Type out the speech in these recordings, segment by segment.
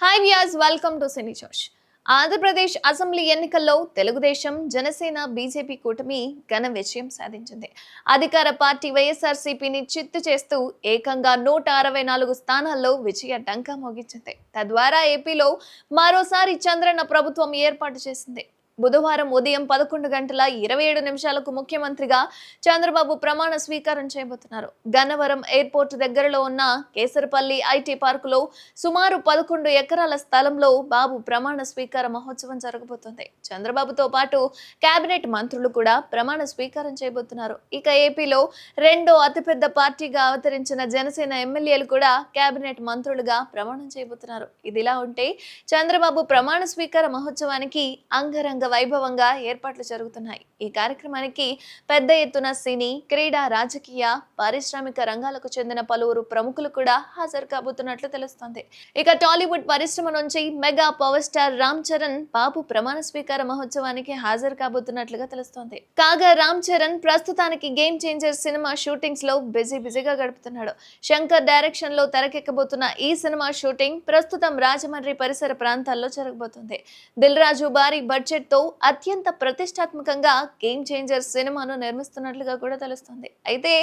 Hi Vyas welcome to Cine Josh. Andhra Pradesh assembly ఎన్నికల్లో Telugu Desam Janasena BJP కూటమి ఘన విజయం సాధించింది. అధికార పార్టీ వైఎస్ఆర్సీపీని చిత్తు చేస్తూ ఏకంగా 164 స్థానాల్లో విజయ డంకా మోగించింది. తద్వారా ఏపీలో మరోసారి చంద్రన్న ప్రభుత్వం ఏర్పాటు చేసింది. బుధవారం ఉదయం 11 గంటల 27 నిమిషాలకు ముఖ్యమంత్రిగా చంద్రబాబు ప్రమాణ స్వీకారం చేయబోతున్నారు. గన్నవరం ఎయిర్పోర్ట్ దగ్గరలో ఉన్న కేసరపల్లి ఐటీ పార్కులో సుమారు 11 ఎకరాల స్థలంలో బాబు ప్రమాణ స్వీకార మహోత్సవం జరగబోతోంది. చంద్రబాబుతో పాటు కేబినెట్ మంత్రులు కూడా ప్రమాణ స్వీకారం చేయబోతున్నారు. ఇక ఏపీలో రెండో అతిపెద్ద పార్టీగా అవతరించిన జనసేన ఎమ్మెల్యేలు కూడా కేబినెట్ మంత్రులుగా ప్రమాణం చేయబోతున్నారు. ఇదిలా ఉంటే చంద్రబాబు ప్రమాణ స్వీకార మహోత్సవానికి అంగరంగ వైభవంగా ఏర్పాట్లు జరుగుతున్నాయి. ఈ కార్యక్రమానికి పెద్ద ఎత్తున సినీ, క్రీడా, రాజకీయ, పారిశ్రామిక రంగాలకు చెందిన పలువురు ప్రముఖులు కూడా హాజరు కాబోతున్నట్లు తెలుస్తోంది. ఇక టాలీవుడ్ పరిశ్రమ నుంచి mega power star Ram Charan బాబు ప్రమాణ స్వీకార మహోత్సవానికి హాజరు కాబోతున్నట్లుగా తెలుస్తోంది. కాగా రామ్ చరణ్ ప్రస్తుతానికి గేమ్ చేంజర్ సినిమా షూటింగ్స్ లో బిజీగా గడుపుతున్నాడు. శంకర్ డైరెక్షన్ లో తెరకెక్కబోతున్న ఈ సినిమా షూటింగ్ ప్రస్తుతం రాజమండ్రి పరిసర ప్రాంతాల్లో జరగబోతుంది. దిల్ రాజు భారీ బడ్జెట్ తో అత్యంత ప్రతిష్టాత్మకంగా గేమ్ చేంజర్ సినిమాను నిర్మిస్తున్నట్లుగా కూడా తెలుస్తుంది. అయితే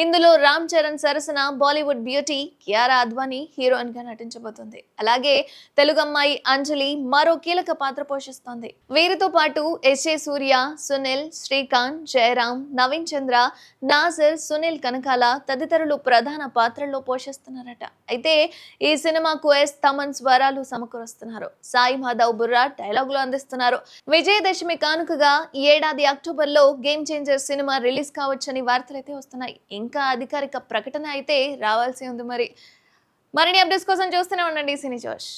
ఇందులో రామ్ చరణ్ సరసన బాలీవుడ్ బ్యూటీ కియారా అద్వానీ హీరోయిన్ గా నటించబోతుంది. అలాగే తెలుగు అమ్మాయి అంజలి మరో కీలక పాత్ర పోషిస్తోంది. వీరితో పాటు ఎస్ఏ సూర్య, సునీల్, శ్రీకాంత్, జయరాం, నవీన్ చంద్ర, నాజర్, సునీల్ కనకాల తదితరులు ప్రధాన పాత్రల్లో పోషిస్తున్నారట. అయితే ఈ సినిమాకు ఎస్ తమన్ స్వరాలు సమకూరుస్తున్నారు. సాయి మాధవ్ బుర్రా డైలాగులు అందిస్తున్నారు. విజయదశమి కానుకగా ఈ ఏడాది అక్టోబర్లో గేమ్ చేంజర్ సినిమా రిలీజ్ కావచ్చని వార్తలైతే వస్తున్నాయి. ఇంకా అధికారిక ప్రకటన అయితే రావాల్సి ఉంది. మరిన్ని అప్డేట్స్ కోసం చూస్తూనే ఉండండి సినీ జోష్.